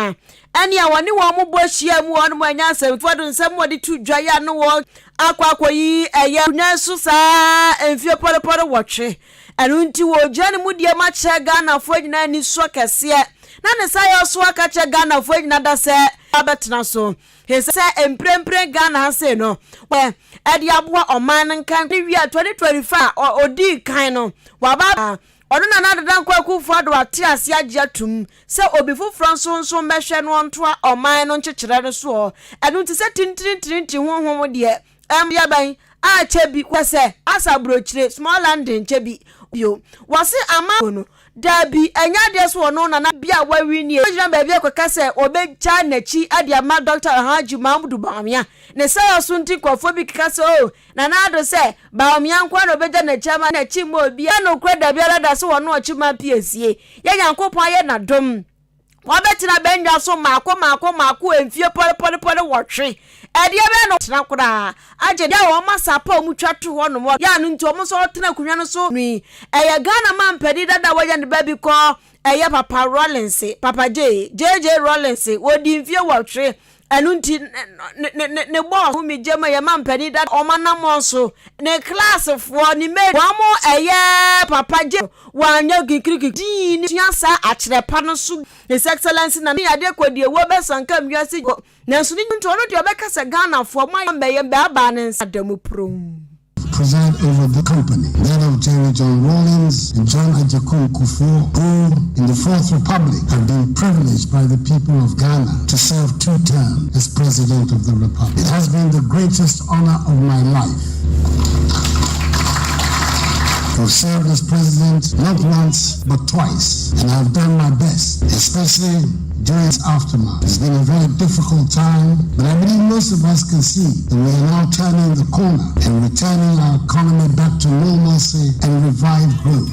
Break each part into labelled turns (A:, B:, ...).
A: Ghana ene ya woni wo mo bohia mu won mo anya asem fodo nsem wo de tu dwaya no wo akwakoyi eye nyansu sa enfie polepole wotwe enu nti wo dwane mu die ma che Ghana fo nyina ni so kese na ne sa yo so aka che Ghana fo nyina da se abetena so he se emprempre Ghana ha se no we edi aboa oman nkan wi 2025 odi kan no waba ono na dadan kwakufu ado ate ase agye atum se obi fufro nso mehwe no ontoa oman no nkyekere no so enu nti se tintintinti honhom de ya ban a chebi kwese asabrochire small landing chebi bio wase ama no dabi enya de so no na bia wawi ni e jina ba bia kweka se obecha nachi ade ama Dr. Haji Mahmudu Bawumia ne se osunti kwofo bi keka se o na ado se Bawumia nkwa no beja nachi ama nachi mo obi na okra dabi ala da se wono ochima piesie ya yankopon aye na dom wabetina benja so mako enfie pole wotwe ede be no tena kura aje dia wo masapa mu twato ho no ya no nti omo so tena kunwa no so ni eye Ghana man pedi dada wo ya ne baby ko eye Papa Rollins Papa JJ Rollins wodi mfie wotwe enu nti ne boss hu mi jema ya man pedi dada o manam so ne class fo ni me wa mo eye Papa J wanya gikiriki din tiasa akyerepa no so His Excellency na ya de kwadi wo be sanka mwiase na so ni nto no de obeka se Ghana fo man be aba ne adamu prom
B: preside over the company, that of Jerry John Rawlings and John Ajakun Kufuor, who in the Fourth Republic have been privileged by the people of Ghana to serve 2 terms as President of the Republic. It has been the greatest honor of my life to have served as President not once but twice, and I have done my best, especially during its aftermath. It's been a very difficult time, but I believe most of us can see that we are now turning the corner and returning our economy back to normalcy and revived growth.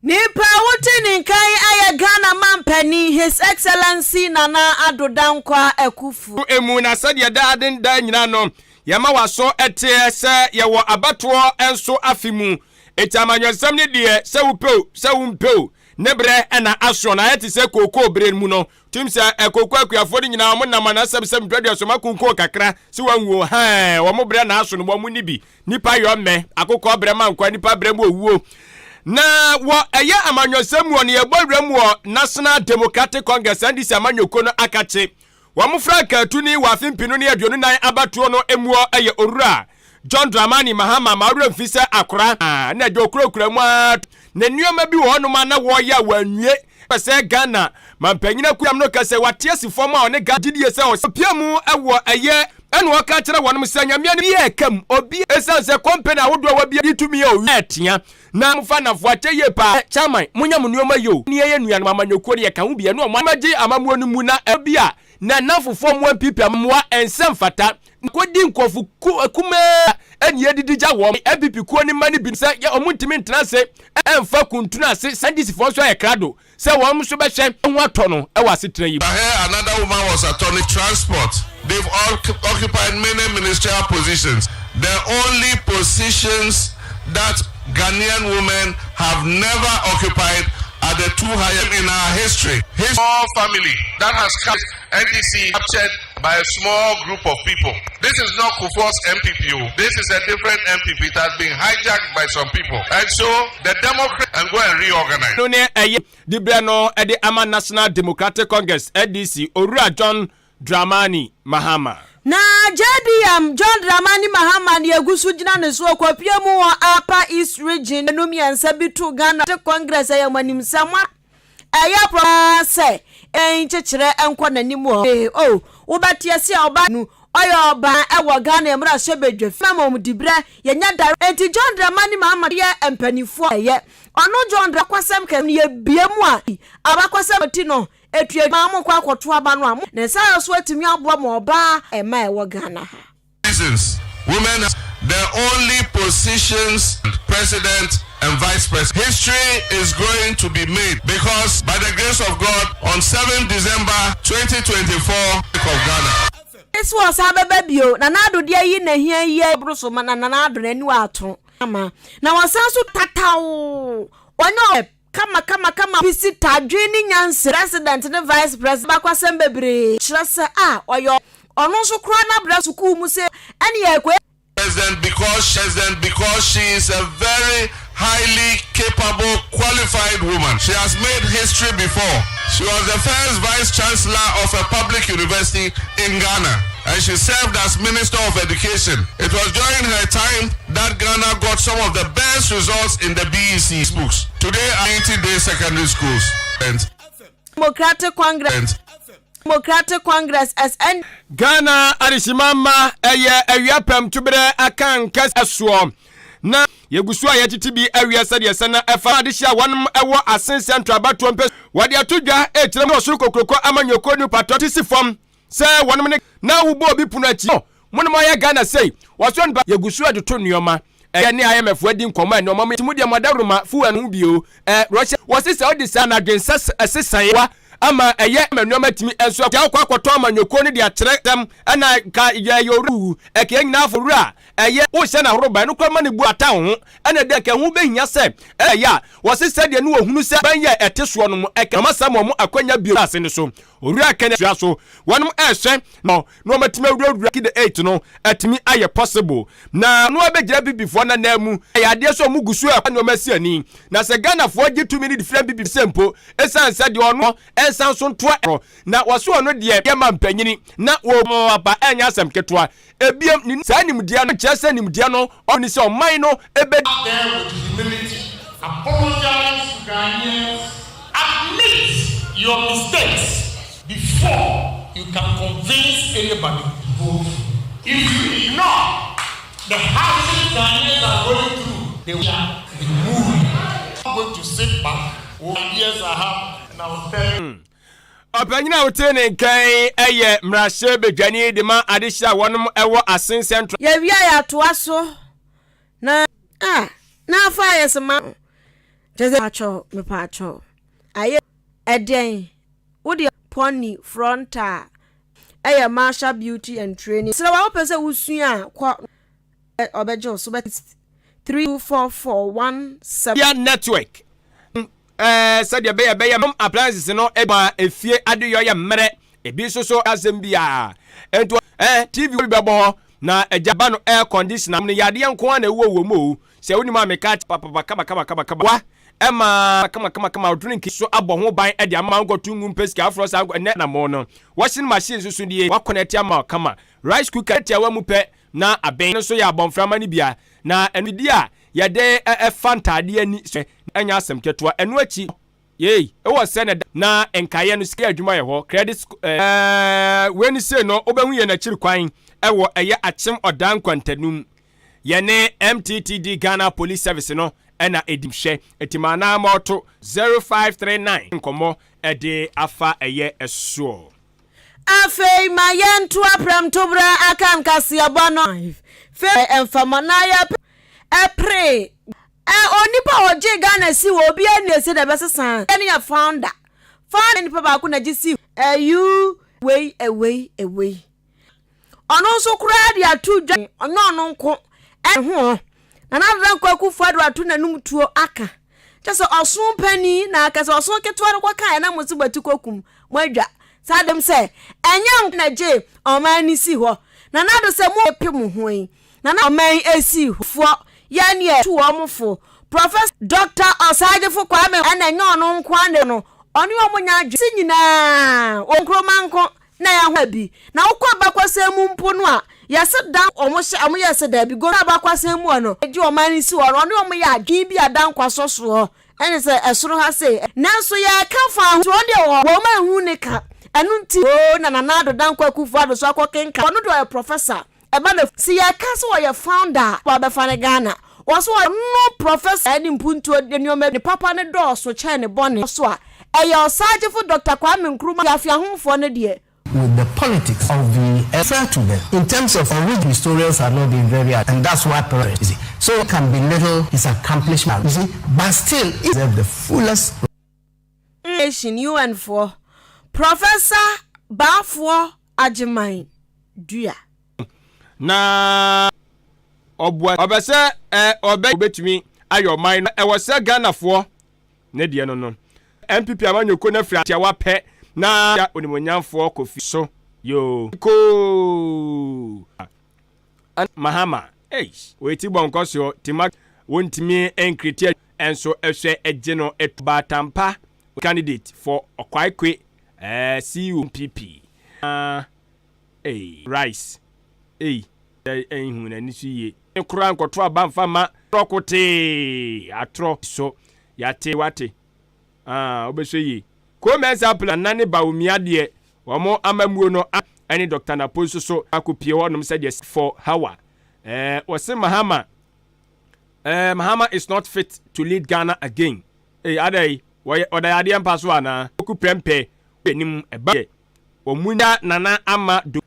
A: Nipa wutini kai aya Ghana mampani His Excellency Nana Addo Dankwa Akufo
C: emu na sadia daden da nyina no yama waso ete se ye wo abato enso afimu etamanwasam ne de se wumpeo nebre ena aso na yete se koko bre mu no tim se koko akuafo de nyina mo na manasem sem dwade so makunko kakra se wanwo ha wo mo bre na aso no mo mu nibi nipa yo me akoko bre mankwa nipa bre mu owuo na wo eye amanwasam wo ne ye bawram wo National Democratic Congress ndisi amanyoko no akache wo mo franka tuni wa fimpinu ne aduonu nan abatuo no emuo eye orura John Dramani Mahama mawura mfisa akora na de okurokura mu na nneoma bi wo no ma na wo ya wanwie pese Ghana mampanyina kuyam no kase watie sifom a one gagidie se opiamu ewo eye enu oka kire wonom sanyamia ne ye kam obi esanse company awodo wa bia ditumi o etia na mfa na fuache ye pa chairman munya nneoma yo ne ye nua no amanyoko ne ye kan bia no amagi amamuo no mu na ebia na nafofo mo MPP amwa ensem fata kodi nkofu kuma eni edidija wo MPP ko ni mani bi se ya omuntimi ntena se emfa kuntuna se sandisifo so ya krado se wo mso be hwe ho atono e wase tran yi.
D: Another woman was attorney transport. They've all occupied many ministerial positions. The only positions that Ghanaian women have never occupied are the 2 highest in our history. His small family that has kept NDC captured by a small group of people. This is not Kufuor's MPP. This is a different MPP that has been hijacked by some people. And so the Democrats and go and reorganize.
C: No ne the Breno at the Ama National Democratic Congress NDC Orura John Dramani Mahama.
A: Na JDM John Dramani Mahama ni egusu jina ne so kwapia mu Upper East Region enum yansa bitu Ghana Congress ayamanim samwa aya pro se enchekere enko nanim o wobatia se oba nu oya oba ewo Ghana emra sebedwe fama mu dibra yenya dar enti John Dramani Mahama ye empanifo ye ono John Drakwasem kan ye biemu a abakwasem ti no etue mamu kwa akoto aba no am na sa so atimi abo ma oba ema ewo Ghana ha.
D: Reasons women have the only positions president and vice president. History is going to be made because by the grace of God on 7 December 2024 of Ghana.
A: This was ababio na nado dia yi na hia yi brosoma na nado na ni wato ama na wasanso tatawo onyo kama visit adwini nyanse president ne vice president bakwasem bebre kyerese oyo ono so kro na bra suku mu se ene ye kwe
D: because she is a very highly capable, qualified woman. She has made history before. She was the first vice chancellor of a public university in Ghana, and she served as Minister of Education. It was during her time that Ghana got some of the best results in the BEC books. Today, 90-day secondary schools.
A: Democratic Congress SN
C: Ghana Arishimama Ewiapem Tubre Akan Kasasuo na yegusu a yetiti bi awia sade sana efa adehia wanum ewo asen central batuo mpe wade atodwa etirem osuru kokroko amanyoko ni patoti sifom se wanum ne na wubo obi punu achi monum aye Ghana sei waso nba yegusu adoto nioma ne IMF wadi nkomo ene omam timudia madaruma fu anu bio Russia wasisa odisa na dwensa asesan wa ama eye manuoma timi enso akwakoto amanyoko ni de akyere dem ana ka yoru eke nyina afowura eye wo hye na horoba no kwama ne bu ata ho ana de ka hu behia se ya wasisa de ne wohunu se ban ye eteso no mo eke masam mo akwanya bio ase ne so owura kene so wonum ehwe no matimi awura ki de 8 no atimi aye possible na no abegira bibifo na namu ya de so mu gusu a no masi ani na se Ghana fo gi 2 minute different bibi sempo esan se de ono ensan so nto na waso no de ye ma mpanyini na wo aba enya asem ketwa ebiem ni sa nimdia no kyese nimdia no oni se oman no ebe
E: there with humility apologize to Ghanaians, admit your mistakes before you can convince anybody to vote. If you ignore the hardship Ghanaians are going through, they will be moving. I'm going to sit back. Years I have and I will tell you.
C: Opanyina wotene kan eye mrashe bedwani de ma adehia wonum ewo asen central
A: ya wia ya toaso na fa yesema jeze me pacho aye eden wodi pony fronta eye marshal beauty and training so wa opese wusua kwa obejo so 32441
C: ya network sadia be appliances no eba efie adeyo ya mmere ebi so asembia ento TV bebo na ejaba no air conditioner no yade nko na ewo mo se woni ma meka papa kama wa ema kama drink so abo ho ban e de ama ngotu ngum peski afro sa na mo no washing machine so die wa connect ama kama rice cooker tia wa mu pe na aben so ya abonframa ni bia na enidia yade fanta de ani enya asem ketoa eno achi ye ewo sene na enkaye no ski adwuma ye ho credit when say no obehu ye na chiri kwan ewo eye achim odan kwantanum ye ne MTTD Ghana Police Service no ena edimhye etimana moto 0539 nkomo ede afa eye esuo
A: afei mayentu apram tobra akan kasia bono fe enfamanaya pray onipa oje Ghana si wo obi ani ese da besesan ene ya founder nipa ba ku na gisi you way away ono so kura dia tu dwa ono nko ho na na kwa ku fadu atu na num tuo aka just osun pani na aka so osun keto ro kwa kan na musi batu kokum mwadwa sadem se enya na je omani si ho na na do se mo pem ho yi na na oman esi fo ya ne tu omfo Professor Dr. Osajefo Kwame ana nya ono nkwa ne no oni omunya adwe si nyina onkromanko na ya hwa bi na wokọ bakwasem mpo no a yase dan omo yase da bi go bakwasem mu no eji omani si woro oni omo ya adwe bi adan kwaso so ene se esoro ha se nanso ya kafa to de wo ma hu ne ka enu nti na do dan kwa kufu ado so akokenka ono do professor eba na si ya kase wo ya founder wa be fane Ghana waso no professor eni mpuntu de nioma ne papa ne do so che ne bone so a eya Osajefo Dr. Kwame Nkrumah ya fi ahomfo ne de
F: with the politics of the effort to them in terms of which historians are not being very hard, and that's why parents, you see, so it can belittle his accomplishment, you see, but still is the fullest
A: nation UN for Professor Bafo Ajiman Dua
C: na obwa obese obetumi ayo man e wose Ghana fo ne de no MPP amanyoko na fira tia wapɛ na ya onimonyamfo Kofi so yo ko Mahama weti bonkoso tima wontimi enkriti enso ehwe eje no etubatampa candidate for Okwaikwe CUPP rice ehun ani suye nkura nkoto abamfa ma rokote atro so yate wate obeseye ko mensa plan nane baumia de womo amamuo no ani Dr. Naposo so akopie wonom said yes for Hawa wase Mahama is not fit to lead Ghana again adai odayade ampaso ana okuprempe enim eba omunya nana ama do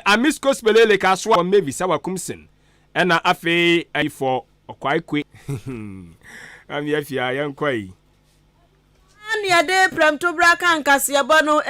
C: amisko spelele kaso wa mevi sawa kumsen na afi for Okwaikwe ami afia yankoi
A: ani ade prem to bra kan kase ebo no